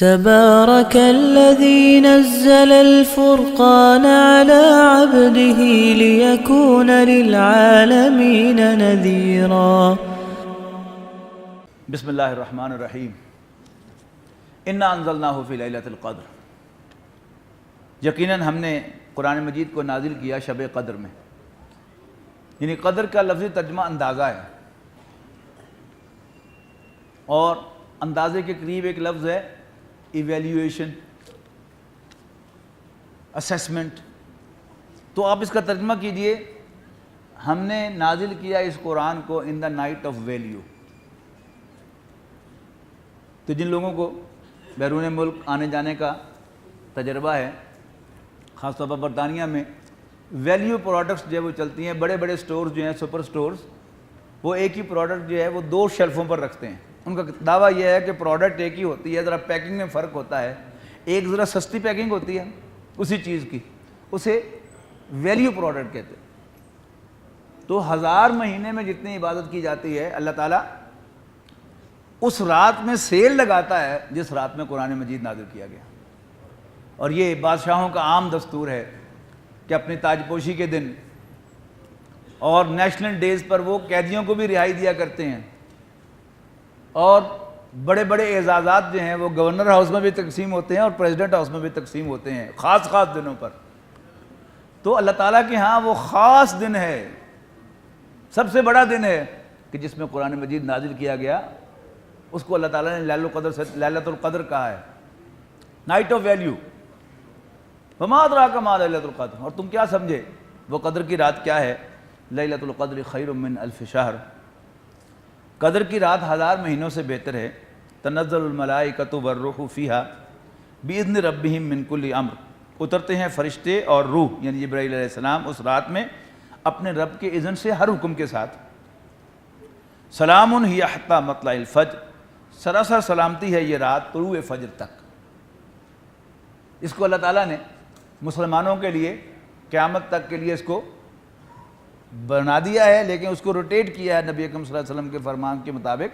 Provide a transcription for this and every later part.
تبارك الذي نزل الفرقان على عبده ليكون للعالمين نذيرا بسم اللہ الرحمن الرحیم انا انزلناہ فی لیلۃ القدر، یقیناً ہم نے قرآن مجید کو نازل کیا شب قدر میں، یعنی قدر کا لفظی ترجمہ اندازہ ہے، اور اندازے کے قریب ایک لفظ ہے ایویلیویشن، اسیسمنٹ۔ تو آپ اس کا ترجمہ کیجئے، ہم نے نازل کیا اس قرآن کو ان دا نائٹ آف ویلیو۔ تو جن لوگوں کو بیرون ملک آنے جانے کا تجربہ ہے، خاص طور پر برطانیہ میں ویلیو پروڈکٹس جو ہے وہ چلتی ہیں، بڑے بڑے سٹورز جو ہیں، سپر سٹورز، وہ ایک ہی پروڈکٹ جو ہے وہ 2 شیلفوں پر رکھتے ہیں۔ ان کا دعویٰ یہ ہے کہ پروڈکٹ ایک ہی ہوتی ہے، ذرا پیکنگ میں فرق ہوتا ہے، ایک ذرا سستی پیکنگ ہوتی ہے اسی چیز کی، اسے ویلیو پروڈکٹ کہتے ہیں۔ تو 1000 مہینے میں جتنی عبادت کی جاتی ہے، اللہ تعالیٰ اس رات میں سیل لگاتا ہے جس رات میں قرآن مجید نازل کیا گیا۔ اور یہ بادشاہوں کا عام دستور ہے کہ اپنی تاج پوشی کے دن اور نیشنل ڈیز پر وہ قیدیوں کو بھی رہائی دیا کرتے ہیں، اور بڑے بڑے اعزازات جو ہیں وہ گورنر ہاؤس میں بھی تقسیم ہوتے ہیں اور پریزیڈنٹ ہاؤس میں بھی تقسیم ہوتے ہیں خاص دنوں پر۔ تو اللہ تعالیٰ کے ہاں وہ خاص دن ہے، سب سے بڑا دن ہے کہ جس میں قرآن مجید نازل کیا گیا، اس کو اللہ تعالیٰ نے لیلۃ القدر کہا ہے، نائٹ آف ویلیو۔ وما ادراک ما لیلۃ القدر، اور تم کیا سمجھے وہ قدر کی رات کیا ہے؟ لیلۃ القدر خیر من الف شہر، قدر کی رات 1000 مہینوں سے بہتر ہے۔ تنزل الملائکۃ والروح فیہا باذن ربہم من کل امر، اترتے ہیں فرشتے اور روح یعنی جبرائیل علیہ السلام اس رات میں اپنے رب کے اذن سے ہر حکم کے ساتھ۔ سلام ہی حتی مطلع الفجر، سراسر سلامتی ہے یہ رات طلوع فجر تک۔ اس کو اللہ تعالیٰ نے مسلمانوں کے لیے قیامت تک کے لیے اس کو بنا دیا ہے، لیکن اس کو روٹیٹ کیا ہے نبی اکرم صلی اللہ علیہ وسلم کے فرمان کے مطابق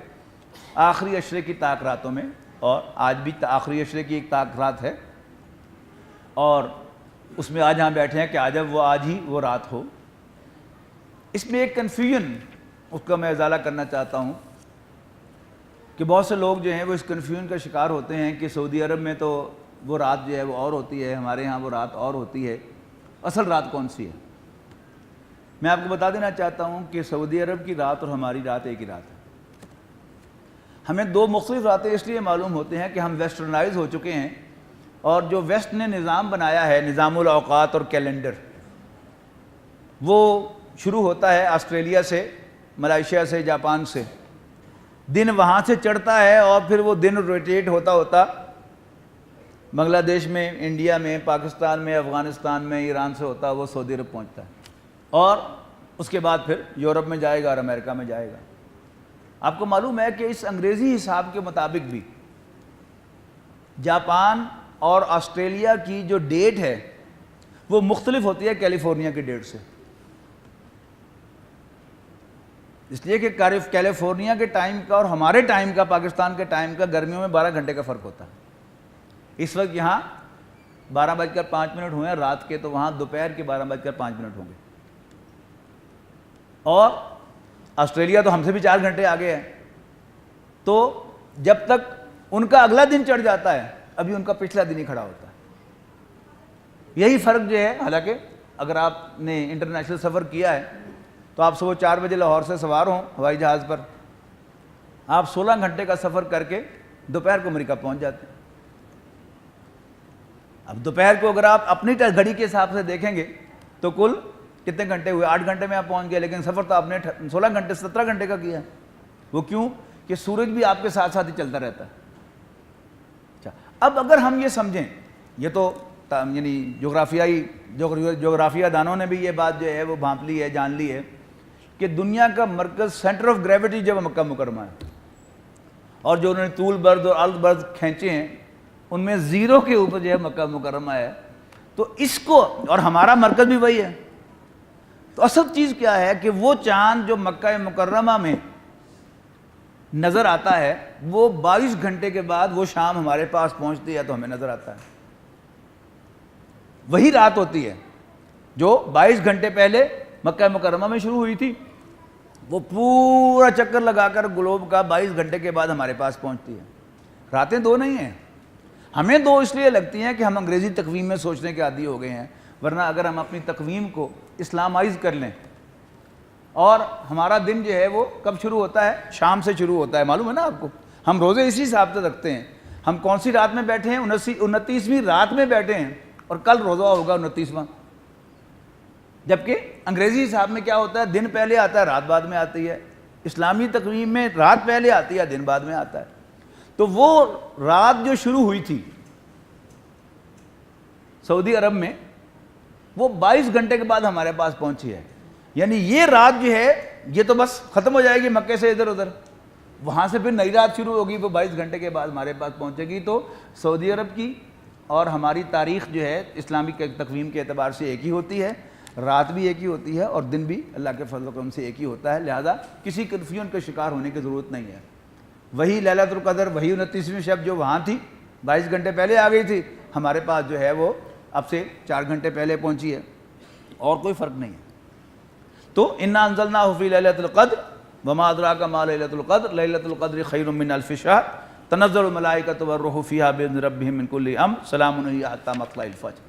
آخری عشرے کی طاق راتوں میں، اور آج بھی آخری عشرے کی ایک طاق رات ہے، اور اس میں آج ہم بیٹھے ہیں کہ آج ہی وہ رات ہو۔ اس میں ایک کنفیوژن، اس کا میں ازالہ کرنا چاہتا ہوں کہ بہت سے لوگ جو ہیں وہ اس کنفیوژن کا شکار ہوتے ہیں کہ سعودی عرب میں تو وہ رات جو ہے وہ اور ہوتی ہے، ہمارے ہاں وہ رات اور ہوتی ہے۔ اصل رات کون سی ہے؟ میں آپ کو بتا دینا چاہتا ہوں کہ سعودی عرب کی رات اور ہماری رات ایک ہی رات ہے۔ ہمیں 2 مختلف راتیں اس لیے معلوم ہوتے ہیں کہ ہم ویسٹرنائز ہو چکے ہیں، اور جو ویسٹ نے نظام بنایا ہے، نظام الاوقات اور کیلنڈر، وہ شروع ہوتا ہے آسٹریلیا سے، ملائیشیا سے، جاپان سے۔ دن وہاں سے چڑھتا ہے اور پھر وہ دن روٹیٹ ہوتا ہوتا بنگلہ دیش میں، انڈیا میں، پاکستان میں، افغانستان میں، ایران سے ہوتا وہ سعودی عرب پہنچتا ہے، اور اس کے بعد پھر یورپ میں جائے گا اور امریکہ میں جائے گا۔ آپ کو معلوم ہے کہ اس انگریزی حساب کے مطابق بھی جاپان اور آسٹریلیا کی جو ڈیٹ ہے وہ مختلف ہوتی ہے کیلیفورنیا کی ڈیٹ سے، اس لیے کہ کیلیفورنیا کے ٹائم کا اور ہمارے ٹائم کا، پاکستان کے ٹائم کا، گرمیوں میں 12 گھنٹے کا فرق ہوتا ہے۔ اس وقت یہاں 12:05 ہوئے ہیں رات کے، تو وہاں دوپہر کے 12:05 ہوں گے، اور آسٹریلیا تو ہم سے بھی 4 گھنٹے آگے ہے۔ تو جب تک ان کا اگلا دن چڑھ جاتا ہے، ابھی ان کا پچھلا دن ہی کھڑا ہوتا ہے۔ یہی فرق جو ہے، حالانکہ اگر آپ نے انٹرنیشنل سفر کیا ہے تو آپ صبح 4 بجے لاہور سے سوار ہوں ہوائی جہاز پر، آپ 16 گھنٹے کا سفر کر کے دوپہر کو امریکہ پہنچ جاتے ہیں۔ اب دوپہر کو اگر آپ اپنی گھڑی کے حساب سے دیکھیں گے تو کل کتنے گھنٹے ہوئے؟ 8 گھنٹے میں آپ پہنچ گئے، لیکن سفر تو آپ نے 16 گھنٹے 17 گھنٹے کا کیا ہے۔ وہ کیوں؟ کہ سورج بھی آپ کے ساتھ ساتھ ہی چلتا رہتا ہے۔ اچھا، اب اگر ہم یہ سمجھیں، یہ تو یعنی جغرافیہ دانوں نے بھی یہ بات جو ہے وہ بھانپ لی ہے، جان لی ہے کہ دنیا کا مرکز، سینٹر آف گریوٹی جو مکہ مکرمہ ہے، اور جو انہوں نے طول برد اور عرض برد کھینچے ہیں ان میں 0 کے اوپر جو ہے مکہ مکرمہ ہے۔ تو اس کو، اور ہمارا مرکز بھی وہی ہے، تو اصل چیز کیا ہے کہ وہ چاند جو مکہ مکرمہ میں نظر آتا ہے وہ 22 گھنٹے کے بعد وہ شام ہمارے پاس پہنچتی ہے تو ہمیں نظر آتا ہے. وہی رات ہوتی ہے جو 22 گھنٹے پہلے مکہ مکرمہ میں شروع ہوئی تھی, وہ پورا چکر لگا کر گلوب کا 22 گھنٹے کے بعد ہمارے پاس پہنچتی ہے. راتیں دو نہیں ہیں, ہمیں دو اس لیے لگتی ہیں کہ ہم انگریزی تقویم میں سوچنے کے عادی ہو گئے ہیں, ورنہ اگر ہم اپنی تقویم کو اسلامائز کر لیں, اور ہمارا دن جو ہے وہ کب شروع ہوتا ہے, شام سے شروع ہوتا ہے, معلوم ہے نا آپ کو. ہم روزے اسی حساب سے رکھتے ہیں. ہم کون سی رات میں بیٹھے ہیں, 29ویں رات میں بیٹھے ہیں, اور کل روزہ ہوگا 29واں. جبکہ انگریزی حساب میں کیا ہوتا ہے, دن پہلے آتا ہے رات بعد میں آتی ہے. اسلامی تقویم میں رات پہلے آتی ہے دن بعد میں آتا ہے. تو وہ رات جو شروع ہوئی تھی سعودی عرب میں, وہ 22 گھنٹے کے بعد ہمارے پاس پہنچی ہے. یعنی یہ رات جو ہے یہ تو بس ختم ہو جائے گی مکے سے ادھر ادھر, وہاں سے پھر نئی رات شروع ہوگی, وہ 22 گھنٹے کے بعد ہمارے پاس پہنچے گی. تو سعودی عرب کی اور ہماری تاریخ جو ہے اسلامی تقویم کے اعتبار سے ایک ہی ہوتی ہے, رات بھی ایک ہی ہوتی ہے اور دن بھی اللہ کے فضل و کرم سے ایک ہی ہوتا ہے. لہذا کسی کنفیوژن کا شکار ہونے کی ضرورت نہیں ہے. وہی لیلۃ القدر, وہی 29ویں شب جو وہاں تھی 22 گھنٹے پہلے آ گئی تھی, ہمارے پاس جو ہے وہ اب سے 4 گھنٹے پہلے پہنچی ہے, اور کوئی فرق نہیں ہے. تو انا انزلناہ فی لیلۃ القدر وما ادراک ما لیلۃ القدر لیلۃ القدر خیر من الف شہر تنزل الملائکۃ والروح فیہا باذن ربہم من کل امر سلام ہی حتی مطلع الفجر.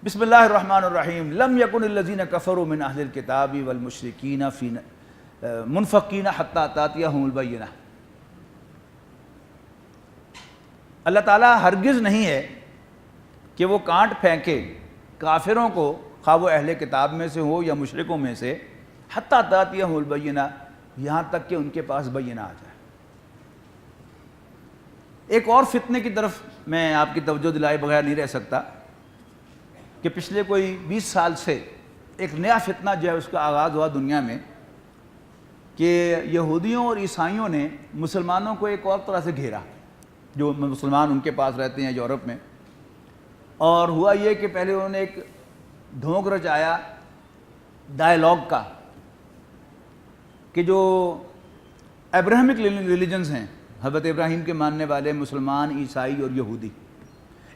بسم اللہ الرحمن الرحیم. لم یکن الذین کفروا من اہل الکتاب والمشرکین فی منفقین حتی تاتیہم البینہ. اللہ تعالیٰ ہرگز نہیں ہے کہ وہ کانٹ پھینکے کافروں کو, خواہ وہ اہل کتاب میں سے ہو یا مشرکوں میں سے, حتی تاتیہم البینہ, یہاں تک کہ ان کے پاس بینہ آ جائے. ایک اور فتنے کی طرف میں آپ کی توجہ دلائے بغیر نہیں رہ سکتا کہ پچھلے کوئی 20 سال سے ایک نیا فتنہ جو ہے اس کا آغاز ہوا دنیا میں, کہ یہودیوں اور عیسائیوں نے مسلمانوں کو ایک اور طرح سے گھیرا, جو مسلمان ان کے پاس رہتے ہیں یورپ میں. اور ہوا یہ کہ پہلے انہوں نے ایک ڈھونگ رچایا ڈائیلاگ کا, کہ جو ابراہمک ریلیجنز ہیں, حضرت ابراہیم کے ماننے والے مسلمان, عیسائی اور یہودی,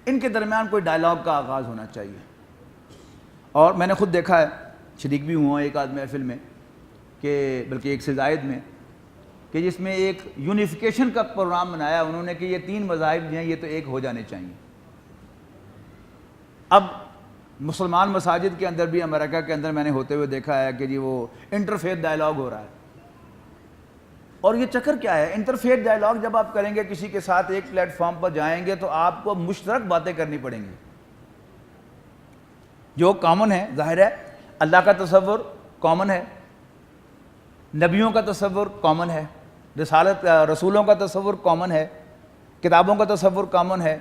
ان کے درمیان کوئی ڈائیلاگ کا آغاز ہونا چاہیے. اور میں نے خود دیکھا ہے, شریک بھی ہوا ایک آدھ محفل میں, کہ بلکہ ایک سے زائد میں, کہ جس میں ایک یونیفیکیشن کا پروگرام بنایا انہوں نے کہ یہ 3 مذاہب جو ہیں یہ تو ایک ہو جانے چاہیے. اب مسلمان مساجد کے اندر بھی امریکہ کے اندر میں نے ہوتے ہوئے دیکھا ہے کہ جی وہ انٹرفیتھ ڈائیلاگ ہو رہا ہے. اور یہ چکر کیا ہے, انٹرفیتھ ڈائیلاگ جب آپ کریں گے کسی کے ساتھ ایک پلیٹ فارم پر جائیں گے تو آپ کو مشترک باتیں کرنی پڑیں گی جو کامن ہے. ظاہر ہے اللہ کا تصور کامن ہے, نبیوں کا تصور کامن ہے, رسولوں کا تصور کامن ہے, کتابوں کا تصور کامن ہے,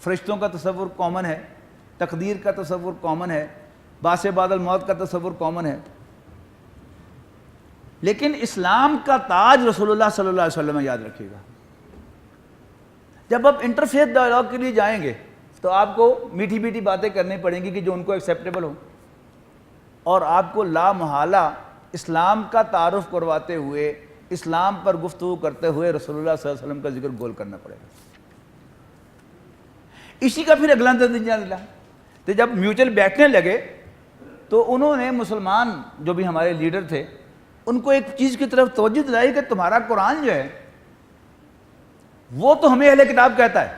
فرشتوں کا تصور کامن ہے, تقدیر کا تصور کامن ہے, بعث بعد الموت کا تصور کامن ہے. لیکن اسلام کا تاج رسول اللہ صلی اللہ علیہ وسلم یاد رکھیے گا. جب آپ انٹرفیتھ ڈائیلاگ کے لیے جائیں گے تو آپ کو میٹھی میٹھی باتیں کرنی پڑیں گی کہ جو ان کو ایکسیپٹیبل ہو, اور آپ کو لا محالہ اسلام کا تعارف کرواتے ہوئے, اسلام پر گفتگو کرتے ہوئے رسول اللہ صلی اللہ علیہ وسلم کا ذکر گول کرنا پڑے گا. اسی کا پھر اگلا نتیجہ ملا. تو جب میوچل بیٹھنے لگے تو انہوں نے مسلمان جو بھی ہمارے لیڈر تھے ان کو ایک چیز کی طرف توجہ دلائی کہ تمہارا قرآن جو ہے وہ تو ہمیں اہل کتاب کہتا ہے,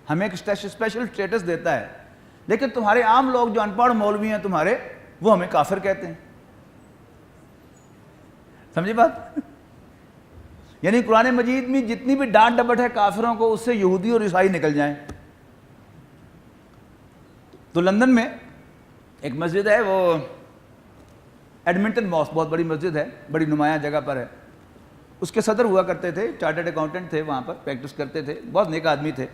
ہمیں ایک اسپیشل اسٹیٹس دیتا ہے, لیکن تمہارے عام لوگ جو ان پڑھ مولوی ہیں تمہارے, وہ ہمیں کافر کہتے ہیں. سمجھے بات؟ یعنی قرآن مجید میں جتنی بھی ڈانٹ ڈپٹ ہے کافروں کو, اس سے یہودی اور عیسائی نکل جائیں. تو لندن میں ایک مسجد ہے, وہ ایڈمنٹن ماسک, بہت بڑی مسجد ہے, بڑی نمایاں جگہ پر ہے. اس کے صدر ہوا کرتے تھے, چارٹرڈ اکاؤنٹنٹ تھے, وہاں پر پریکٹس کرتے تھے, بہت نیک آدمی تھے.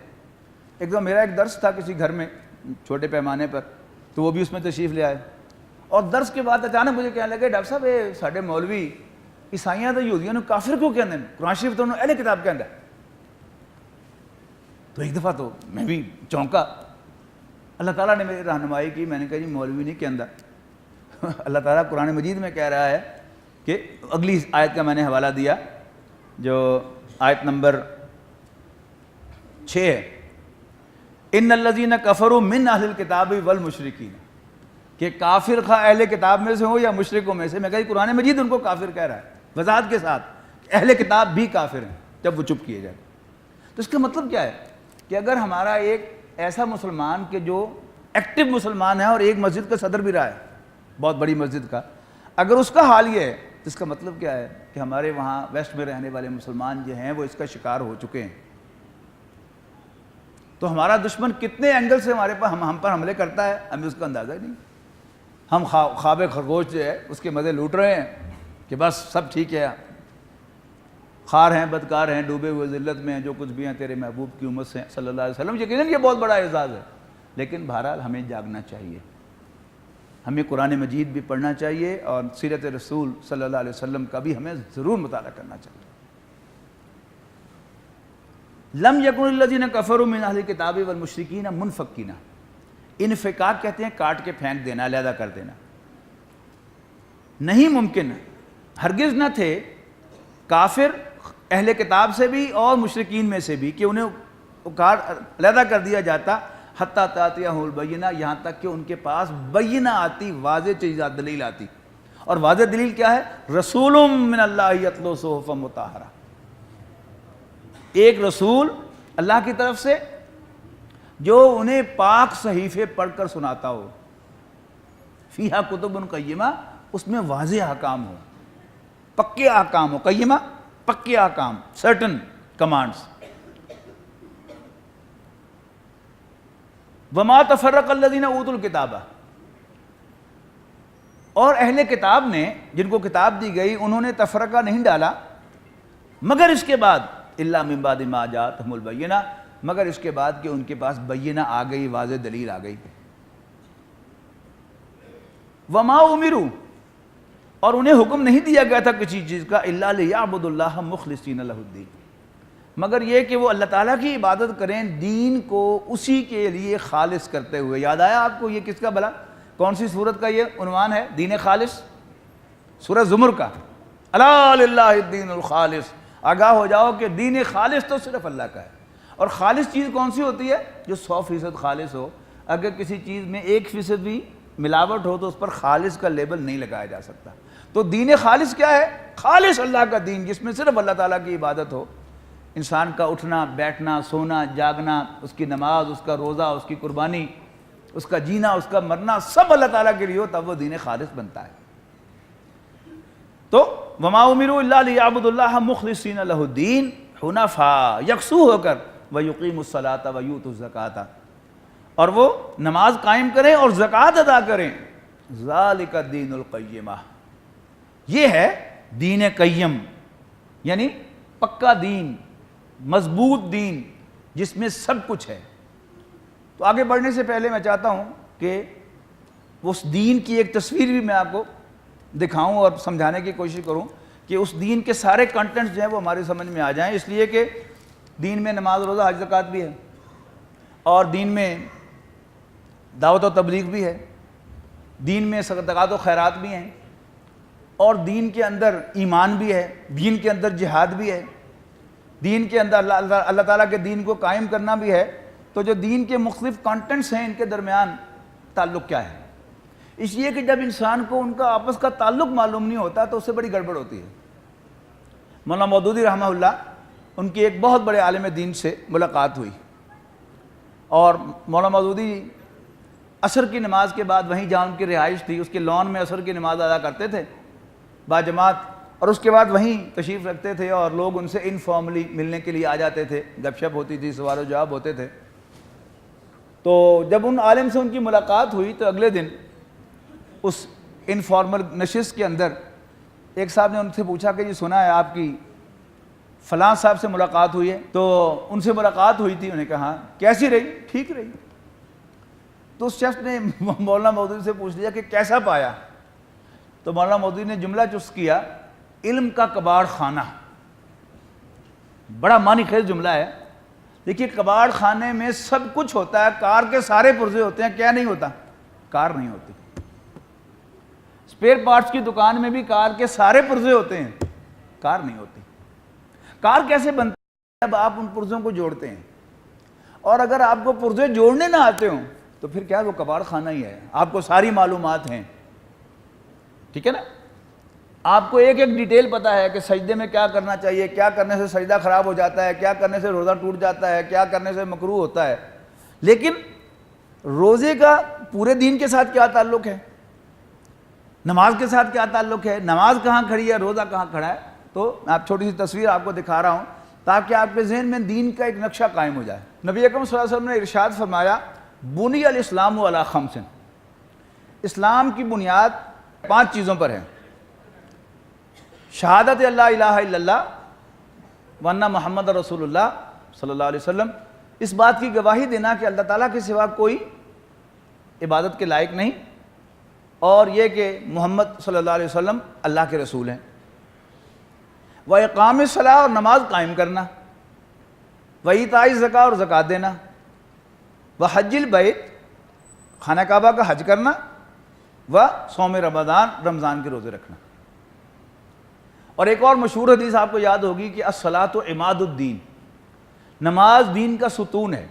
ایک دم میرا ایک درس تھا کسی گھر میں چھوٹے پیمانے پر, تو وہ بھی اس میں تشریف لے آئے. اور درس کے بعد اچانک مجھے کہنے لگے, ڈاکٹر صاحب یہ ساڈے مولوی عیسائیاں تو یہودیاں کافر کیوں کہتے ہیں, قرآن شریف تو انہوں اہل کتاب کہتا ہے. تو ایک دفعہ تو میں بھی چونکا. اللہ تعالیٰ نے میری رہنمائی کی, میں نے کہا جی مولوی نہیں کہندا, اللہ تعالیٰ قرآن مجید میں کہہ رہا ہے کہ اگلی آیت کا میں نے حوالہ دیا جو آیت نمبر 6 ہے، ان الذین کفروا من اہل الکتاب والمشرکین، کہ کافر خواہ اہل کتاب میں سے ہو یا مشرکوں میں سے. میں کہا قرآن مجید ان کو کافر کہہ رہا ہے وضاحت کے ساتھ، اہل کتاب بھی کافر ہیں جب وہ چپ کیے جائیں. تو اس کا مطلب کیا ہے کہ اگر ہمارا ایک ایسا مسلمان کہ جو ایکٹیو مسلمان ہے اور ایک مسجد کا صدر بھی رہا ہے، بہت بڑی مسجد کا، اگر اس کا حال یہ ہے تو اس کا مطلب کیا ہے کہ ہمارے وہاں ویسٹ میں رہنے والے مسلمان جو ہیں وہ اس کا شکار ہو چکے ہیں. تو ہمارا دشمن کتنے اینگل سے ہمارے پر ہم پر حملے کرتا ہے ہمیں اس کا اندازہ ہی نہیں. ہم خواب خرگوش جو ہے اس کے مزے لوٹ رہے ہیں کہ بس سب ٹھیک ہے، خار ہیں، بدکار ہیں، ڈوبے ہوئے ذلت میں ہیں، جو کچھ بھی ہیں تیرے محبوب کی امت سے صلی اللہ علیہ وسلم. یقیناً یہ بہت بڑا اعزاز ہے، لیکن بہرحال ہمیں جاگنا چاہیے، ہمیں قرآن مجید بھی پڑھنا چاہیے اور سیرت رسول صلی اللہ علیہ وسلم کا بھی ہمیں ضرور مطالعہ کرنا چاہیے. لم یکن الذین کفروا من اہل الکتاب والمشرکین منفکین، انفکاک کہتے ہیں کاٹ کے پھینک دینا، علیحدہ کر دینا. نہیں ممکن، ہرگز نہ تھے کافر اہل کتاب سے بھی اور مشرکین میں سے بھی کہ انہیں علیحدہ کر دیا جاتا حتیٰ تأتیہم البینہ، یہاں تک کہ ان کے پاس بینہ آتی، واضح چیز دلیل آتی. اور واضح دلیل کیا ہے؟ رسول من اللہ یتلو صحفا مطہرہ، ایک رسول اللہ کی طرف سے جو انہیں پاک صحیفے پڑھ کر سناتا ہو، فیہا کتب قیمہ، اس میں واضح احکام ہو، پکے احکام ہو، قیمہ پکے احکام، سرٹن کمانڈز. وما تفرق الذین اوتوا الکتاب، اور اہل کتاب نے جن کو کتاب دی گئی انہوں نے تفرقہ نہیں ڈالا مگر اس کے بعد، الا من بعد ما جاءتہم البینہ، مگر اس کے بعد کہ ان کے پاس بینہ آ گئی، واضح دلیل آ گئی. وما امروا، اور انہیں حکم نہیں دیا گیا تھا کسی چیز کا، الا لیعبدوا اللہ مخلصین لہ الدین، مگر یہ کہ وہ اللہ تعالیٰ کی عبادت کریں دین کو اسی کے لیے خالص کرتے ہوئے. یاد آیا آپ کو یہ کس کا بھلا؟ کون سی سورت کا یہ عنوان ہے؟ دین خالص، سورہ زمر کا. الا للہ الدین الخالص، آگاہ ہو جاؤ کہ دین خالص تو صرف اللہ کا ہے. اور خالص چیز کون سی ہوتی ہے؟ جو 100% خالص ہو. اگر کسی چیز میں 1% بھی ملاوٹ ہو تو اس پر خالص کا لیبل نہیں لگایا جا سکتا. تو دین خالص کیا ہے؟ خالص اللہ کا دین جس میں صرف اللہ تعالیٰ کی عبادت ہو. انسان کا اٹھنا بیٹھنا سونا جاگنا، اس کی نماز، اس کا روزہ، اس کی قربانی، اس کا جینا، اس کا مرنا، سب اللہ تعالیٰ کے لیے ہو، تب وہ دین خالص بنتا ہے. تو وما امروا الا لیعبدوا اللہ مخلصین لہ الدین حنفاء، یکسو ہو کر، ویقیموا الصلاۃ ویؤتوا الزکاۃ، اور وہ نماز قائم کریں اور زکوٰۃ ادا کریں. ذالک الدین القیمہ، یہ ہے دین قیم، یعنی پکا دین، مضبوط دین جس میں سب کچھ ہے. تو آگے بڑھنے سے پہلے میں چاہتا ہوں کہ اس دین کی ایک تصویر بھی میں آپ کو دکھاؤں اور سمجھانے کی کوشش کروں کہ اس دین کے سارے کنٹینٹس جو ہیں وہ ہماری سمجھ میں آ جائیں. اس لیے کہ دین میں نماز روزہ حج زکوٰۃ بھی ہے، اور دین میں دعوت و تبلیغ بھی ہے، دین میں صدقات و خیرات بھی ہیں، اور دین کے اندر ایمان بھی ہے، دین کے اندر جہاد بھی ہے، دین کے اندر اللہ تعالیٰ کے دین کو قائم کرنا بھی ہے. تو جو دین کے مختلف کانٹینٹس ہیں ان کے درمیان تعلق کیا ہے؟ اس لیے کہ جب انسان کو ان کا آپس کا تعلق معلوم نہیں ہوتا تو اس سے بڑی گڑبڑ ہوتی ہے. مولانا مودودی رحمہ اللہ، ان کی ایک بہت بڑے عالم دین سے ملاقات ہوئی، اور مولانا مودودی عصر کی نماز کے بعد وہیں جہاں ان کی رہائش تھی اس کے لان میں عصر کی نماز ادا کرتے تھے باجماعت، اور اس کے بعد وہیں تشریف رکھتے تھے اور لوگ ان سے انفارملی ملنے کے لیے آ جاتے تھے، گپ شپ ہوتی تھی، سوال و جواب ہوتے تھے. تو جب ان عالم سے ان کی ملاقات ہوئی تو اگلے دن اس انفارمل نشست کے اندر ایک صاحب نے ان سے پوچھا کہ یہ سنا ہے آپ کی فلاں صاحب سے ملاقات ہوئی ہے؟ تو ان سے ملاقات ہوئی تھی. انہوں نے کہا کیسی رہی؟ ٹھیک رہی. تو اس شخص نے مولانا مودودی سے پوچھ لیا کہ کیسا پایا؟ تو مولانا مودودی نے جملہ چست کیا، علم کا کباڑ خانہ. بڑا معنی خیز جملہ ہے. دیکھیے کباڑ خانے میں سب کچھ ہوتا ہے، کار کے سارے پرزے ہوتے ہیں، کیا نہیں ہوتا؟ کار نہیں ہوتی. اسپیئر پارٹس کی دکان میں بھی کار کے سارے پرزے ہوتے ہیں، کار نہیں ہوتی۔ کار کیسے بنتی ہے؟ جب آپ ان پرزوں کو جوڑتے ہیں، اور اگر آپ کو پرزے جوڑنے نہ آتے ہوں تو پھر کیا وہ کباڑ خانہ ہی ہے، آپ کو ساری معلومات ہیں، ٹھیک ہے نا، آپ کو ایک ایک ڈیٹیل پتا ہے کہ سجدے میں کیا کرنا چاہیے، کیا کرنے سے سجدہ خراب ہو جاتا ہے، کیا کرنے سے روزہ ٹوٹ جاتا ہے، کیا کرنے سے مکروہ ہوتا ہے۔ لیکن روزے کا پورے دین کے ساتھ کیا تعلق ہے، نماز کے ساتھ کیا تعلق ہے، نماز کہاں کھڑی ہے، روزہ کہاں کھڑا ہے؟ تو میں آپ چھوٹی سی تصویر آپ کو دکھا رہا ہوں تاکہ آپ کے ذہن میں دین کا ایک نقشہ قائم ہو جائے۔ نبی اکرم صلی اللہ علیہ وسلم نے ارشاد فرمایا، بنی الاسلام علی خمس، اسلام کی بنیاد 5 چیزوں پر ہے۔ شہادت اللہ الہ الا اللہ وانہ محمد رسول اللہ صلی اللہ علیہ وسلم، اس بات کی گواہی دینا کہ اللہ تعالیٰ کے سوا کوئی عبادت کے لائق نہیں، اور یہ کہ محمد صلی اللہ علیہ وسلم اللہ کے رسول ہیں۔ وَإِقَامِ الصَّلَاةِ، اور نماز قائم کرنا، وَإِيتَاءِ الزَّکاۃ، اور زکوٰۃ دینا، وَحَجِّ الْبَیت، خانہ کعبہ کا حج کرنا، وَصَوْمِ رمضان، رمضان کے روزے رکھنا۔ اور ایک اور مشہور حدیث آپ کو یاد ہوگی کہ الصلاۃ عماد الدین، نماز دین کا ستون ہے۔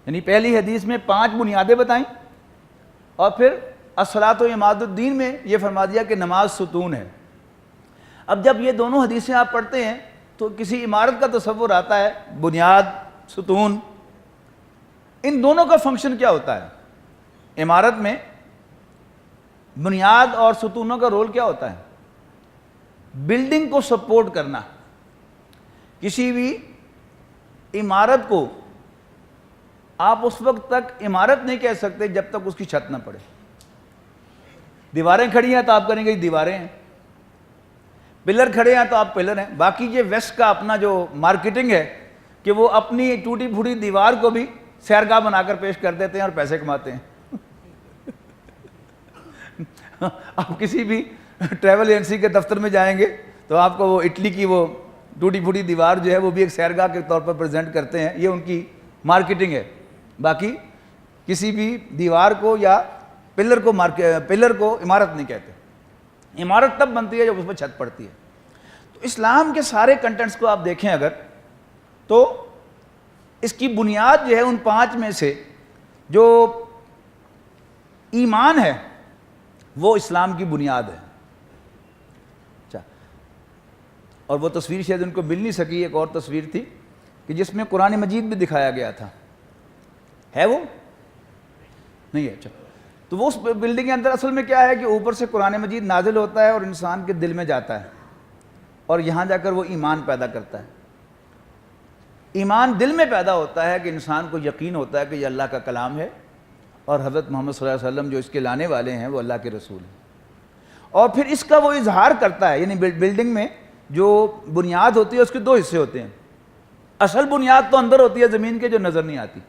یعنی پہلی حدیث میں 5 بنیادیں بتائیں، اور پھر الصلاۃ عماد الدین میں یہ فرما دیا کہ نماز ستون ہے۔ اب جب یہ دونوں حدیثیں آپ پڑھتے ہیں تو کسی عمارت کا تصور آتا ہے، بنیاد، ستون، ان دونوں کا فنکشن کیا ہوتا ہے؟ عمارت میں بنیاد اور ستونوں کا رول کیا ہوتا ہے؟ بلڈنگ کو سپورٹ کرنا۔ کسی بھی عمارت کو آپ اس وقت تک عمارت نہیں کہہ سکتے جب تک اس کی چھت نہ پڑے۔ دیواریں کھڑی ہیں تو آپ کہیں گے دیواریں ہیں، پلر کھڑے ہیں تو آپ پلر ہیں۔ باقی یہ ویسٹ کا اپنا جو مارکیٹنگ ہے کہ وہ اپنی ٹوٹی پھوٹی دیوار کو بھی سیرگاہ بنا کر پیش کر دیتے ہیں اور پیسے کماتے ہیں۔ آپ کسی بھی ٹریول ایجنسی کے دفتر میں جائیں گے تو آپ کو وہ اٹلی کی وہ ٹوٹی پھوٹی دیوار جو ہے وہ بھی ایک سیرگاہ کے طور پر پریزنٹ کرتے ہیں، یہ ان کی مارکیٹنگ ہے۔ باقی کسی بھی دیوار کو یا پلر کو عمارت نہیں کہتے۔ عمارت تب بنتی ہے جب اس پر چھت پڑتی ہے۔ تو اسلام کے سارے کنٹینٹس کو آپ دیکھیں اگر، تو اس کی بنیاد جو ہے ان 5 میں سے جو ایمان ہے وہ اسلام کی بنیاد ہے۔ اچھا، اور وہ تصویر شاید ان کو مل نہیں سکی، ایک اور تصویر تھی کہ جس میں قرآن مجید بھی دکھایا گیا تھا، ہے وہ نہیں ہے؟ اچھا، تو وہ اس بلڈنگ کے اندر اصل میں کیا ہے کہ اوپر سے قرآن مجید نازل ہوتا ہے اور انسان کے دل میں جاتا ہے، اور یہاں جا کر وہ ایمان پیدا کرتا ہے۔ ایمان دل میں پیدا ہوتا ہے کہ انسان کو یقین ہوتا ہے کہ یہ اللہ کا کلام ہے، اور حضرت محمد صلی اللہ علیہ وسلم جو اس کے لانے والے ہیں وہ اللہ کے رسول ہیں، اور پھر اس کا وہ اظہار کرتا ہے۔ یعنی بلڈنگ میں جو بنیاد ہوتی ہے اس کے 2 حصے ہوتے ہیں۔ اصل بنیاد تو اندر ہوتی ہے زمین کے، جو نظر نہیں آتی،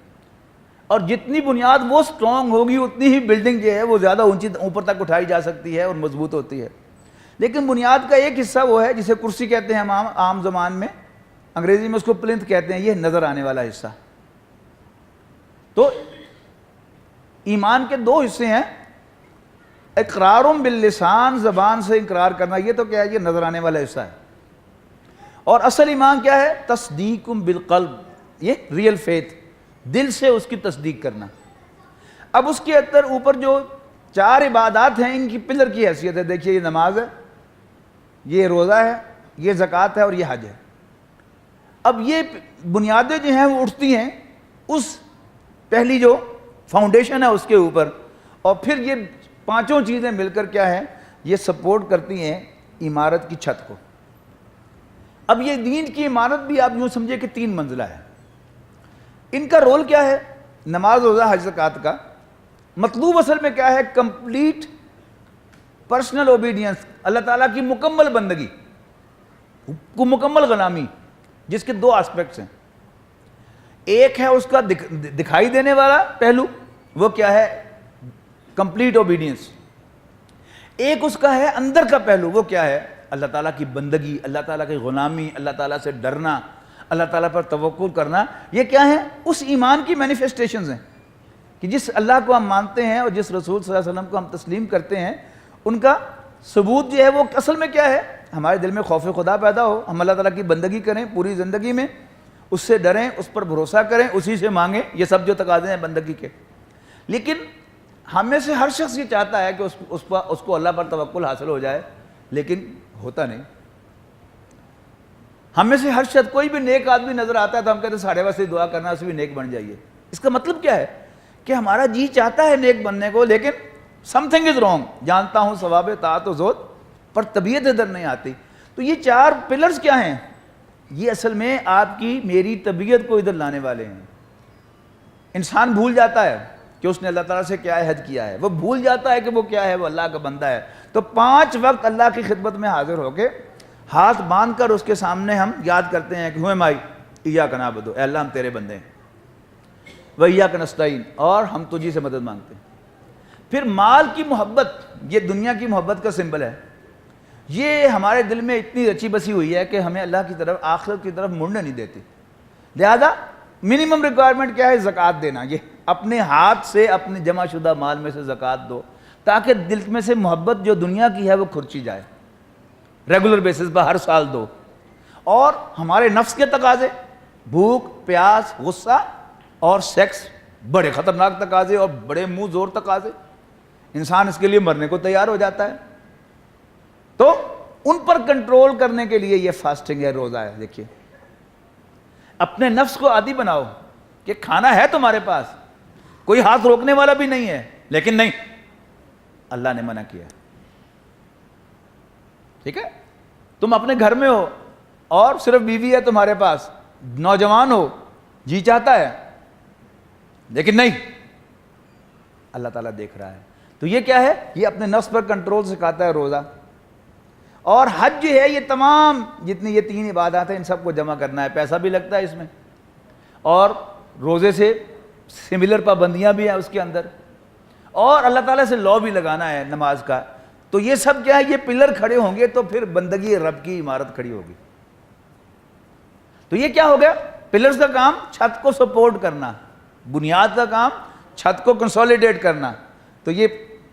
اور جتنی بنیاد وہ سٹرونگ ہوگی اتنی ہی بلڈنگ جو ہے وہ زیادہ اونچی اوپر تک اٹھائی جا سکتی ہے اور مضبوط ہوتی ہے۔ لیکن بنیاد کا ایک حصہ وہ ہے جسے کرسی کہتے ہیں عام زبان میں، انگریزی میں اس کو پلنتھ کہتے ہیں، یہ نظر آنے والا حصہ۔ تو ایمان کے 2 حصے ہیں، اقرار باللسان، زبان سے اقرار کرنا، یہ تو کیا ہے، یہ نظر آنے والا حصہ ہے، اور اصل ایمان کیا ہے؟ تصدیق بالقلب، یہ ریئل فیتھ، دل سے اس کی تصدیق کرنا۔ اب اس کے اندر اوپر جو 4 عبادات ہیں ان کی پلر کی حیثیت ہے۔ دیکھیے، یہ نماز ہے، یہ روزہ ہے، یہ زکوٰۃ ہے، اور یہ حج ہے۔ اب یہ بنیادیں جو ہیں وہ اٹھتی ہیں اس پہلی جو فاؤنڈیشن ہے اس کے اوپر، اور پھر یہ 5 چیزیں مل کر کیا ہے، یہ سپورٹ کرتی ہیں عمارت کی چھت کو۔ اب یہ دین کی عمارت بھی آپ یوں سمجھے کہ 3 منزلہ ہے۔ ان کا رول کیا ہے؟ نماز، روزہ، حج، زکوٰۃ کا مطلوب اصل میں کیا ہے؟ کمپلیٹ پرسنل اوبیڈینس، اللہ تعالیٰ کی مکمل بندگی کو، مکمل غلامی، جس کے 2 آسپیکٹس ہیں۔ ایک ہے اس کا دکھائی دینے والا پہلو، وہ کیا ہے؟ Complete obedience. ایک اس کا ہے اندر کا پہلو، وہ کیا ہے؟ اللہ تعالیٰ کی بندگی، اللہ تعالیٰ کی غلامی، اللہ تعالیٰ سے ڈرنا، اللہ تعالیٰ پر توکل کرنا۔ یہ کیا ہے؟ اس ایمان کی مینیفیسٹیشنز ہیں کہ جس اللہ کو ہم مانتے ہیں اور جس رسول صلی اللہ علیہ وسلم کو ہم تسلیم کرتے ہیں، ان کا ثبوت جو ہے وہ اصل میں کیا ہے؟ ہمارے دل میں خوف خدا پیدا ہو، ہم اللہ تعالیٰ کی بندگی کریں پوری زندگی میں، اس سے ڈریں، اس پر بھروسہ کریں، اسی سے مانگیں، یہ سب جو تقاضے ہیں بندگی کے۔ لیکن ہم میں سے ہر شخص یہ چاہتا ہے کہ اس کو اللہ پر توکل حاصل ہو جائے، لیکن ہوتا نہیں۔ ہم میں سے ہر شخص، کوئی بھی نیک آدمی نظر آتا ہے تو ہم کہتے ہیں ساڑھے واسطے دعا کرنا، اسے بھی نیک بن جائیے۔ اس کا مطلب کیا ہے؟ کہ ہمارا جی چاہتا ہے نیک بننے کو، لیکن سم تھنگ از رانگ، جانتا ہوں ثواب طاعت و زہد، پر طبیعت ادھر نہیں آتی۔ تو یہ 4 پلرز کیا ہیں؟ یہ اصل میں آپ کی میری طبیعت کو ادھر لانے والے ہیں۔ انسان بھول جاتا ہے کہ اس نے اللہ تعالیٰ سے کیا عہد کیا ہے، وہ بھول جاتا ہے کہ وہ کیا ہے، وہ اللہ کا بندہ ہے۔ تو 5 وقت اللہ کی خدمت میں حاضر ہو کے ہاتھ باندھ کر اس کے سامنے ہم یاد کرتے ہیں کہ ہوئے مائی ایاک نعبد، اے اللہ ہم تیرے بندے ہیں، و ایاک نستعین، اور ہم تجھی سے مدد مانگتے ہیں۔ پھر مال کی محبت، یہ دنیا کی محبت کا سمبل ہے، یہ ہمارے دل میں اتنی رچی بسی ہوئی ہے کہ ہمیں اللہ کی طرف، آخرت کی طرف مڑنے نہیں دیتی۔ لہذا منیمم ریکوائرمنٹ کیا ہے؟ زکوٰۃ دینا۔ یہ اپنے ہاتھ سے اپنے جمع شدہ مال میں سے زکوٰۃ دو، تاکہ دل میں سے محبت جو دنیا کی ہے وہ کھرچی جائے، ریگولر بیسس پر ہر سال دو۔ اور ہمارے نفس کے تقاضے، بھوک، پیاس، غصہ اور سیکس، بڑے خطرناک تقاضے اور بڑے منہ زور تقاضے، انسان اس کے لیے مرنے کو تیار ہو جاتا ہے۔ تو ان پر کنٹرول کرنے کے لیے یہ فاسٹنگ ہے، روزہ ہے۔ دیکھیے، اپنے نفس کو عادی بناؤ کہ کھانا ہے تمہارے پاس، کوئی ہاتھ روکنے والا بھی نہیں ہے، لیکن نہیں، اللہ نے منع کیا۔ ٹھیک ہے؟ تم اپنے گھر میں ہو اور صرف بیوی ہے تمہارے پاس، نوجوان ہو، جی چاہتا ہے، لیکن نہیں، اللہ تعالیٰ دیکھ رہا ہے۔ تو یہ کیا ہے؟ یہ اپنے نفس پر کنٹرول سکھاتا ہے روزہ۔ اور حج جو ہے، یہ تمام جتنی یہ 3 عبادات ہیں، ان سب کو جمع کرنا ہے، پیسہ بھی لگتا ہے اس میں، اور روزے سے سملر پابندیاں بھی ہیں اس کے اندر، اور اللہ تعالیٰ سے لا بھی لگانا ہے نماز کا۔ تو یہ سب کیا ہے؟ یہ پلر کھڑے ہوں گے تو پھر بندگی رب کی عمارت کھڑی ہوگی۔ تو یہ کیا ہو گیا؟ پلرز کا کام چھت کو سپورٹ کرنا، بنیاد کا کام چھت کو کنسولیڈیٹ کرنا۔ تو یہ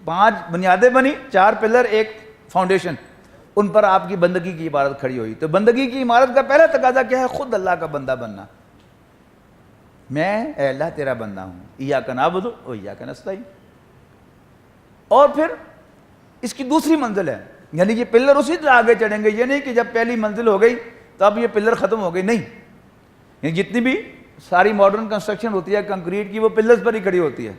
5 بنیادیں بنی، 4 پلر، 1 فاؤنڈیشن، ان پر آپ کی بندگی کی عمارت کھڑی ہوئی۔ تو بندگی کی عمارت کا پہلا تقاضا کیا ہے؟ خود اللہ کا بندہ بننا۔ میں اے اللہ تیرا بندہ ہوں، ایاک نعبد و ایاک نستعین۔ اور پھر اس کی دوسری منزل ہے، یعنی یہ پلر اسی طرح آگے چڑھیں گے، یہ نہیں کہ جب پہلی منزل ہو گئی تو اب یہ پلر ختم ہو گئی، نہیں۔ یعنی جتنی بھی ساری ماڈرن کنسٹرکشن ہوتی ہے کنکریٹ کی، وہ پلرز پر ہی کھڑی ہوتی ہے۔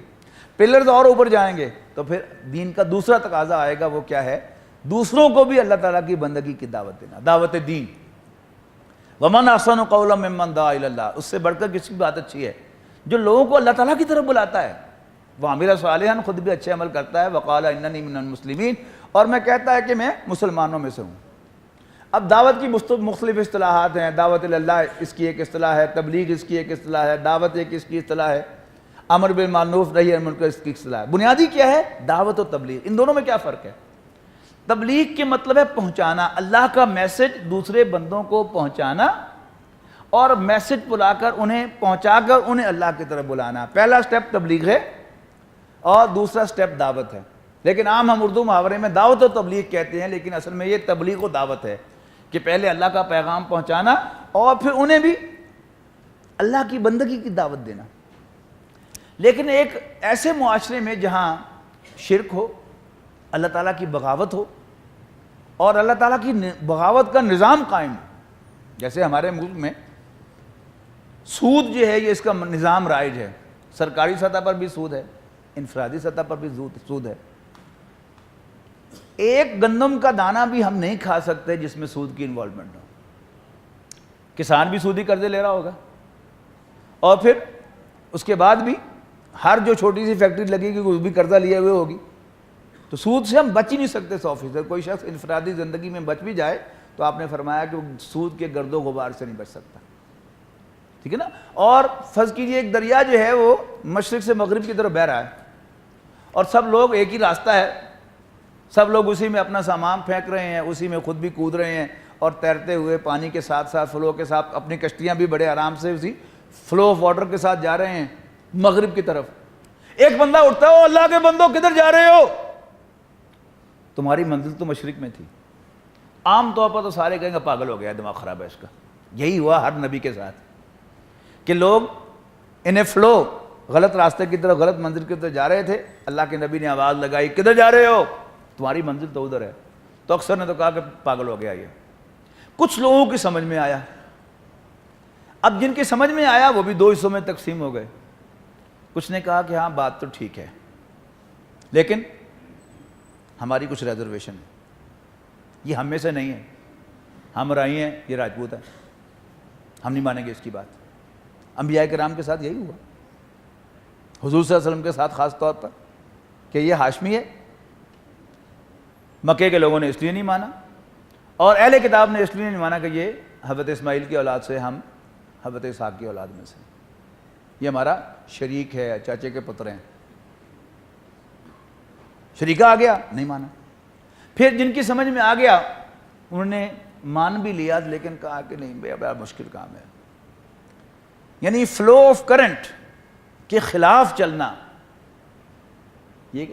پلرز اور اوپر جائیں گے تو پھر دین کا دوسرا تقاضا آئے گا، وہ کیا ہے؟ دوسروں کو بھی اللہ تعالیٰ کی بندگی کی دعوت دینا، دعوت دین۔ وَمَنْ أَحْسَنُ قَوْلًا مِّمَّنْ دَعَا إِلَى اللَّهِ، اس سے بڑھ کر کسی کی بات اچھی ہے جو لوگوں کو اللہ تعالیٰ کی طرف بلاتا ہے۔ وَعَمِلَ صَالِحًا، خود بھی اچھے عمل کرتا ہے، وَقَالَ إِنَّنِي مِنَ الْمُسْلِمِينَ، اور میں کہتا ہے کہ میں مسلمانوں میں سے ہوں۔ اب دعوت کی مختلف اصطلاحات ہیں، دعوت اللہ اس کی ایک اصطلاح ہے، تبلیغ اس کی ایک اصطلاح ہے، دعوت ایک اس کی اصطلاح ہے، امر بالمعروف نہی عن المنکر اس کی اصطلاح ہے۔ بنیادی کیا ہے؟ دعوت و تبلیغ۔ ان دونوں میں کیا فرق ہے؟ تبلیغ کے مطلب ہے پہنچانا، اللہ کا میسج دوسرے بندوں کو پہنچانا، اور میسج بلا کر انہیں پہنچا کر انہیں اللہ کی طرف بلانا۔ پہلا سٹیپ تبلیغ ہے اور دوسرا سٹیپ دعوت ہے۔ لیکن عام ہم اردو محاورے میں دعوت و تبلیغ کہتے ہیں، لیکن اصل میں یہ تبلیغ و دعوت ہے کہ پہلے اللہ کا پیغام پہنچانا اور پھر انہیں بھی اللہ کی بندگی کی دعوت دینا۔ لیکن ایک ایسے معاشرے میں جہاں شرک ہو، اللہ تعالیٰ کی بغاوت ہو اور اللہ تعالیٰ کی بغاوت کا نظام قائم ہو، جیسے ہمارے ملک میں سود جو ہے یہ اس کا نظام رائج ہے، سرکاری سطح پر بھی سود ہے، انفرادی سطح پر بھی سود ہے۔ ایک گندم کا دانہ بھی ہم نہیں کھا سکتے جس میں سود کی انوالومنٹ ہو۔ کسان بھی سودی قرضے لے رہا ہوگا، اور پھر اس کے بعد بھی ہر جو چھوٹی سی فیکٹری لگے گی اس بھی قرضہ لیے ہوئے ہوگی۔ تو سود سے ہم بچ ہی نہیں سکتے 100%۔ کوئی شخص انفرادی زندگی میں بچ بھی جائے تو آپ نے فرمایا کہ وہ سود کے گرد و غبار سے نہیں بچ سکتا، ٹھیک ہے نا۔ اور فرض کیجئے ایک دریا جو ہے وہ مشرق سے مغرب کی طرف بہہ رہا ہے، اور سب لوگ ایک ہی راستہ ہے، سب لوگ اسی میں اپنا سامان پھینک رہے ہیں، اسی میں خود بھی کود رہے ہیں، اور تیرتے ہوئے پانی کے ساتھ ساتھ فلو کے ساتھ اپنی کشتیاں بھی بڑے آرام سے اسی فلو آف واٹر کے ساتھ جا رہے ہیں مغرب کی طرف۔ ایک بندہ اٹھتا ہے، او اللہ کے بندوں کدھر جا رہے ہو؟ تمہاری منزل تو مشرق میں تھی. عام طور پر تو سارے کہیں گے پاگل ہو گیا, دماغ خراب ہے اس کا. یہی ہوا ہر نبی کے ساتھ کہ لوگ انہیں فلو غلط راستے کی طرف, غلط منزل کی طرف جا رہے تھے. اللہ کے نبی نے آواز لگائی, کدھر جا رہے ہو؟ تمہاری منزل تو ادھر ہے. تو اکثر نے تو کہا کہ پاگل ہو گیا یہ. کچھ لوگوں کی سمجھ میں آیا. اب جن کی سمجھ میں آیا وہ بھی دو حصوں میں تقسیم ہو گئے. کچھ نے کہا کہ ہاں بات تو ٹھیک ہے, لیکن ہماری کچھ ریزرویشن ہے, یہ ہم میں سے نہیں ہے, ہم رائی ہیں, یہ راجپوت ہے, ہم نہیں مانیں گے اس کی بات. انبیاء کرام کے ساتھ یہی ہوا, حضور صلی اللہ علیہ وسلم کے ساتھ خاص طور پر, کہ یہ ہاشمی ہے. مکے کے لوگوں نے اس لیے نہیں مانا, اور اہل کتاب نے اس لیے نہیں مانا کہ یہ حضرت اسماعیل کی اولاد سے, ہم حضرت اسحاق کی اولاد میں سے, یہ ہمارا شریک ہے, چاچے کے پتر ہیں. شریکہ آ گیا, نہیں مانا. پھر جن کی سمجھ میں آ گیا انہوں نے مان بھی لیا, لیکن کہا کہ نہیں بڑا مشکل کام ہے. یعنی فلو آف کرنٹ کے خلاف چلنا یہ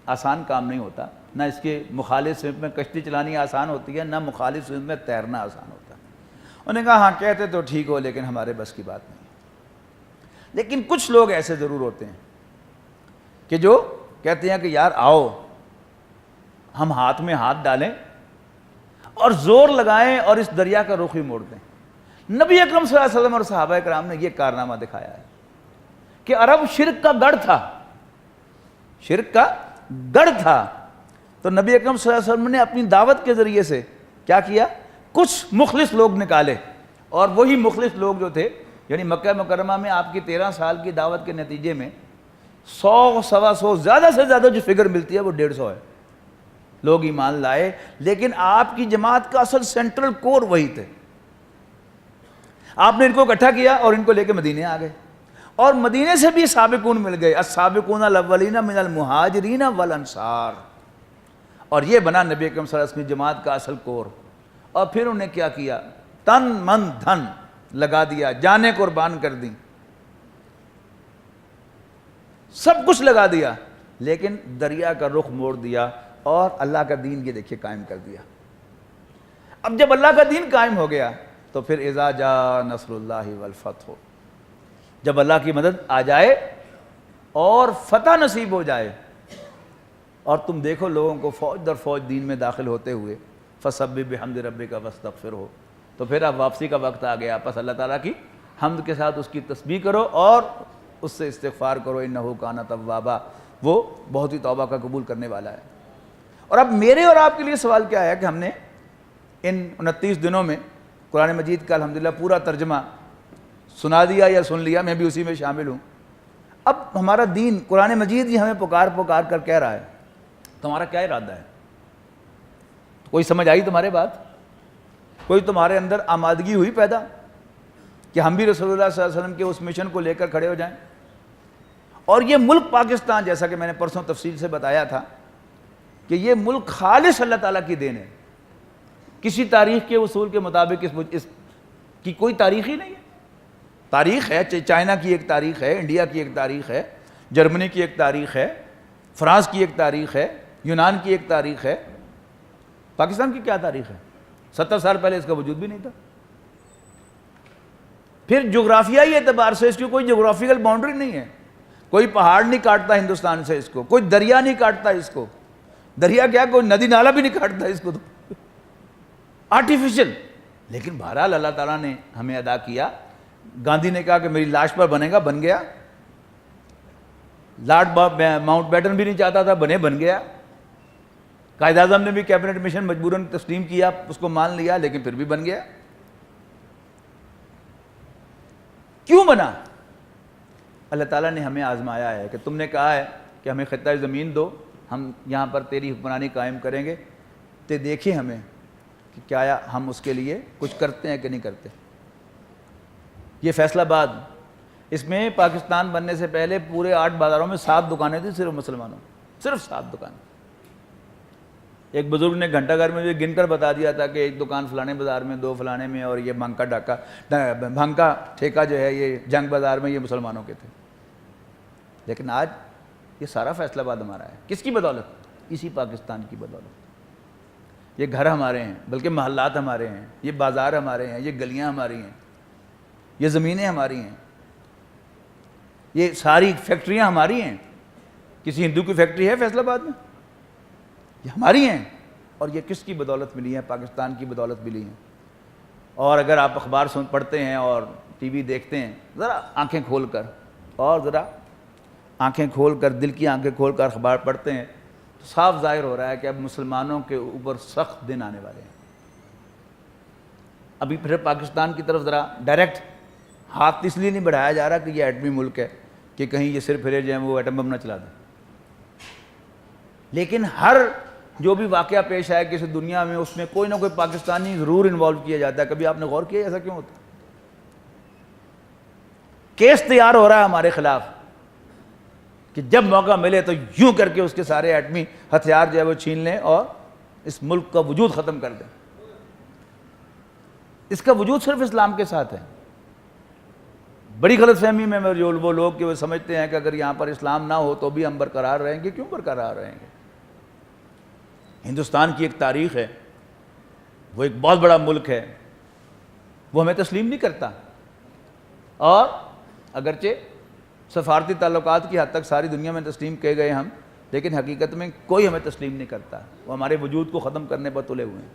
آسان کام نہیں ہوتا. نہ اس کے مخالف سمت میں کشتی چلانی آسان ہوتی ہے, نہ مخالف سمت میں تیرنا آسان ہوتا ہے. انہوں نے کہا ہاں کہتے تو ٹھیک ہو, لیکن ہمارے بس کی بات نہیں. لیکن کچھ لوگ ایسے ضرور ہوتے ہیں کہ جو کہتے ہیں کہ یار آؤ ہم ہاتھ میں ہاتھ ڈالیں اور زور لگائیں اور اس دریا کا رخ ہی موڑ دیں. نبی اکرم صلی اللہ علیہ وسلم اور صحابہ کرام نے یہ کارنامہ دکھایا ہے کہ عرب شرک کا گڑھ تھا, شرک کا گڑھ تھا. تو نبی اکرم صلی اللہ علیہ وسلم نے اپنی دعوت کے ذریعے سے کیا کیا, کچھ مخلص لوگ نکالے, اور وہی مخلص لوگ جو تھے, یعنی مکہ مکرمہ میں آپ کی 13 سال کی دعوت کے نتیجے میں 100 سوا 100 زیادہ سے زیادہ جو فگر ملتی ہے وہ 150 ہے لوگ ایمان لائے. لیکن آپ کی جماعت کا اصل سینٹرل کور وہی تھے. آپ نے ان کو اکٹھا کیا اور ان کو لے کے مدینے آ گئے, اور مدینے سے بھی سابقون مل گئے, السابقون الاولین من المہاجرین والانصار, اور یہ بنا نبی اکرم صلی اللہ علیہ وسلم کی جماعت کا اصل کور. اور پھر انہوں نے کیا کیا, تن من دھن لگا دیا, جانیں قربان کر دیں, سب کچھ لگا دیا, لیکن دریا کا رخ موڑ دیا اور اللہ کا دین یہ دیکھیے قائم کر دیا. اب جب اللہ کا دین قائم ہو گیا تو پھر اذا جاء نصر اللہ والفتح, جب اللہ کی مدد آ جائے اور فتح نصیب ہو جائے, اور تم دیکھو لوگوں کو فوج در فوج دین میں داخل ہوتے ہوئے, فسبح بحمد ربک واستغفرہ, تو پھر اب واپسی کا وقت آ گیا. پس اللہ تعالیٰ کی حمد کے ساتھ اس کی تسبیح کرو اور اس سے استغفار کرو, انہ کان توابا, وہ بہت ہی توبہ کا قبول کرنے والا ہے. اور اب میرے اور آپ کے لیے سوال کیا ہے کہ ہم نے ان 29 دنوں میں قرآن مجید کا الحمدللہ پورا ترجمہ سنا دیا یا سن لیا, میں بھی اسی میں شامل ہوں. اب ہمارا دین قرآن مجید ہی ہمیں پکار پکار کر کہہ رہا ہے, تمہارا کیا ارادہ ہے؟ کوئی سمجھ آئی تمہارے بات؟ کوئی تمہارے اندر آمادگی ہوئی پیدا کہ ہم بھی رسول اللہ صلی اللہ علیہ وسلم کے اس مشن کو لے کر کھڑے ہو جائیں؟ اور یہ ملک پاکستان, جیسا کہ میں نے پرسوں تفصیل سے بتایا تھا کہ یہ ملک خالص اللہ تعالیٰ کی دین ہے. کسی تاریخ کے اصول کے مطابق اس کی کوئی تاریخ ہی نہیں ہے. تاریخ ہے, چائنا کی ایک تاریخ ہے, انڈیا کی ایک تاریخ ہے, جرمنی کی ایک تاریخ ہے, فرانس کی ایک تاریخ ہے, یونان کی ایک تاریخ ہے. پاکستان کی کیا تاریخ ہے؟ 70 سال پہلے اس کا وجود بھی نہیں تھا. پھر جغرافیائی اعتبار سے اس کی کوئی جغرافیکل باؤنڈری نہیں ہے, کوئی پہاڑ نہیں کاٹتا ہندوستان سے اس کو, کوئی دریا نہیں کاٹتا اس کو, دریا کیا کوئی ندی نالا بھی نہیں کاٹتا اس کو, تو آرٹیفیشل. لیکن بہرحال اللہ تعالیٰ نے ہمیں ادا کیا. گاندھی نے کہا کہ میری لاش پر بنے گا, بن گیا. لارڈ ماؤنٹ بیٹن بھی نہیں چاہتا تھا, بن گیا. قائد اعظم نے بھی کیبنٹ مشن مجبوراً تسلیم کیا, اس کو مان لیا, لیکن پھر بھی بن گیا. کیوں بنا؟ اللہ تعالیٰ نے ہمیں آزمایا ہے کہ تم نے کہا ہے کہ ہمیں خطہ زمین دو, ہم یہاں پر تیری حکمرانی قائم کریں گے, تو دیکھیں ہمیں کہ کیا ہم اس کے لیے کچھ کرتے ہیں کہ نہیں کرتے. یہ فیصلہ آباد, اس میں پاکستان بننے سے پہلے پورے 8 بازاروں میں 7 دکانیں تھیں صرف مسلمانوں, صرف 7 دکانیں. ایک بزرگ نے گھنٹہ گھر میں بھی گن کر بتا دیا تھا کہ ایک دکان فلانے بازار میں, 2 فلانے میں, اور یہ بھنگ کا ٹھیکہ جو ہے یہ جنگ بازار میں, یہ مسلمانوں کے تھے. لیکن آج یہ سارا فیصلہ آباد ہمارا ہے. کس کی بدولت؟ اسی پاکستان کی بدولت۔ یہ گھر ہمارے ہیں، بلکہ محلات ہمارے ہیں، یہ بازار ہمارے ہیں، یہ گلیاں ہماری ہیں، یہ زمینیں ہماری ہیں، یہ ساری فیکٹریاں ہماری ہیں۔ کسی ہندو کی فیکٹری ہے فیصل آباد میں؟ یہ ہماری ہیں، اور یہ کس کی بدولت ملی ہے؟ پاکستان کی بدولت ملی ہیں۔ اور اگر آپ اخبار پڑھتے ہیں اور ٹی وی دیکھتے ہیں، ذرا آنکھیں کھول کر، اور ذرا آنکھیں کھول کر، دل کی آنکھیں کھول کر اخبار پڑھتے ہیں، تو صاف ظاہر ہو رہا ہے کہ اب مسلمانوں کے اوپر سخت دن آنے والے ہیں۔ ابھی پھر پاکستان کی طرف ذرا ڈائریکٹ ہاتھ اس لیے نہیں بڑھایا جا رہا کہ یہ ایٹمی ملک ہے، کہ کہیں یہ سر پھرے جائیں وہ ایٹم بم نہ چلا دیں، لیکن ہر جو بھی واقعہ پیش آئے کسی دنیا میں، اس میں کوئی نہ کوئی پاکستانی ضرور انوالو کیا جاتا ہے۔ کبھی آپ نے غور کیا ایسا کیوں ہوتا ہے؟ کیس تیار ہو رہا ہے ہمارے خلاف کہ جب موقع ملے تو یوں کر کے اس کے سارے ایٹمی ہتھیار جو ہے وہ چھین لیں اور اس ملک کا وجود ختم کر دیں۔ اس کا وجود صرف اسلام کے ساتھ ہے۔ بڑی غلط فہمی میں جو وہ لوگ کہ وہ سمجھتے ہیں کہ اگر یہاں پر اسلام نہ ہو تو بھی ہم برقرار رہیں گے۔ کیوں برقرار رہیں گے؟ ہندوستان کی ایک تاریخ ہے، وہ ایک بہت بڑا ملک ہے، وہ ہمیں تسلیم نہیں کرتا، اور اگرچہ سفارتی تعلقات کی حد تک ساری دنیا میں تسلیم کیے گئے ہم، لیکن حقیقت میں کوئی ہمیں تسلیم نہیں کرتا، وہ ہمارے وجود کو ختم کرنے پر تلے ہوئے ہیں۔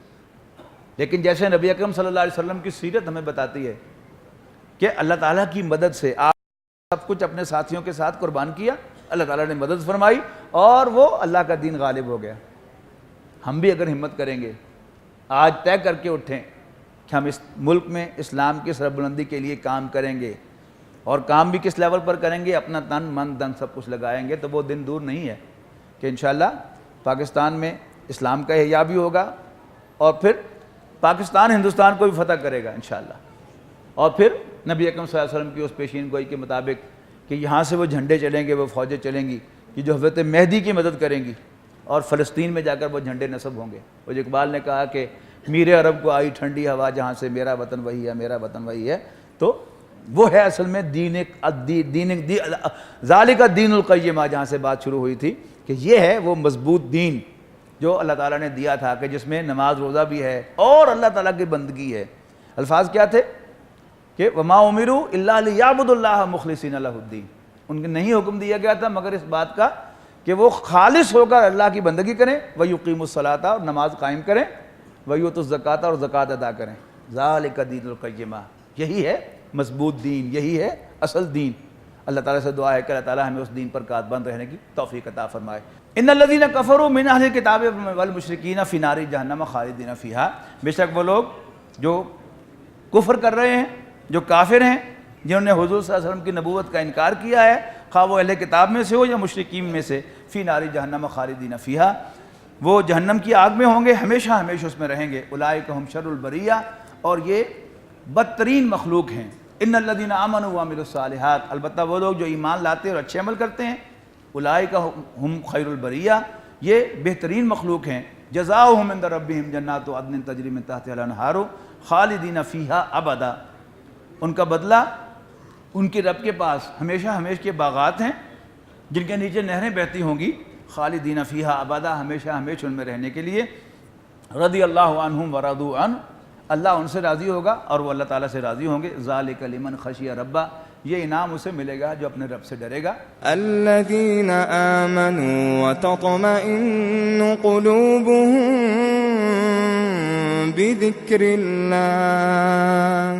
لیکن جیسے نبی اکرم صلی اللہ علیہ وسلم کی سیرت ہمیں بتاتی ہے کہ اللہ تعالیٰ کی مدد سے آپ سب کچھ اپنے ساتھیوں کے ساتھ قربان کیا، اللہ تعالیٰ نے مدد فرمائی اور وہ اللہ کا دین غالب ہو گیا۔ ہم بھی اگر ہمت کریں گے، آج طے کر کے اٹھیں کہ ہم اس ملک میں اسلام کی سربلندی کے لیے کام کریں گے، اور کام بھی کس لیول پر کریں گے؟ اپنا تن من دن سب کچھ لگائیں گے، تو وہ دن دور نہیں ہے کہ انشاءاللہ پاکستان میں اسلام کا احیاء بھی ہوگا، اور پھر پاکستان ہندوستان کو بھی فتح کرے گا انشاءاللہ، اور پھر نبی اکرم صلی اللہ علیہ وسلم کی اس پیشین گوئی کے مطابق کہ یہاں سے وہ جھنڈے چلیں گے، وہ فوجیں چلیں گی کہ جو حضرت مہدی کی مدد کریں گی، اور فلسطین میں جا کر وہ جھنڈے نصب ہوں گے۔ وہ اقبال نے کہا کہ میر عرب کو آئی ٹھنڈی ہوا جہاں سے میرا وطن وہی ہے، میرا وطن وہی ہے۔ تو وہ ہے اصل میں ذالک الدین القیمہ، جہاں سے بات شروع ہوئی تھی کہ یہ ہے وہ مضبوط دین جو اللہ تعالیٰ نے دیا تھا، کہ جس میں نماز روزہ بھی ہے اور اللہ تعالیٰ کی بندگی ہے۔ الفاظ کیا تھے کہ وما امروا الا لیعبدوا اللہ مخلصین لہ الدین، ان کو نہیں حکم دیا گیا تھا مگر اس بات کا کہ وہ خالص ہو کر اللہ کی بندگی کریں، وَيُقِيمُوا الصَّلَاةَ، اور نماز قائم کریں، وَيُؤْتُوا الزَّكَاةَ، اور زکوٰۃ ادا کریں۔ ذَلِكَ الدِّينُ الْقَيِّمَةُ، یہی ہے مضبوط دین، یہی ہے اصل دین۔ اللہ تعالیٰ سے دعا ہے کہ اللہ تعالیٰ ہمیں اس دین پر قائم بند رہنے کی توفیق عطا فرمائے۔ ان الذین کفروا من اہل الکتاب والمشرکین فی نار جہنم خالدین فیہا، بے شک وہ لوگ جو کفر کر رہے ہیں، جو کافر ہیں، جنہوں نے حضور صلی اللہ علیہ وسلم کی نبوت کا انکار کیا ہے، خواہ وہ اہل کتاب میں سے ہو یا مشرکین میں سے، فی نار جہنم خالدین فیہا، وہ جہنم کی آگ میں ہوں گے، ہمیشہ ہمیشہ اس میں رہیں گے۔ اولئک ہم شر البریہ، اور یہ بدترین مخلوق ہیں۔ ان الذین آمنوا وعملوا الصالحات، البتہ وہ لوگ جو ایمان لاتے اور اچھے عمل کرتے ہیں، اولئک ہم خیر البریہ، یہ بہترین مخلوق ہیں۔ جزاؤہم عند ربہم جنات عدن تجری من تحتہا الانہار خالدین فیہا ابدا، ان کا بدلہ ان کے رب کے پاس ہمیشہ ہمیشہ کے باغات ہیں جن کے نیچے نہریں بہتی ہوں گی، خالدین فیہا ابدا، ہمیشہ ہمیشہ ان میں رہنے کے لیے۔ رضی اللہ عنہم ورضوا عنہ، اللہ ان سے راضی ہوگا اور وہ اللہ تعالیٰ سے راضی ہوں گے۔ ذالک لمن خشی ربہ، یہ انعام اسے ملے گا جو اپنے رب سے ڈرے گا۔ الذین آمنوا وتطمئن قلوبهم بذکر اللہ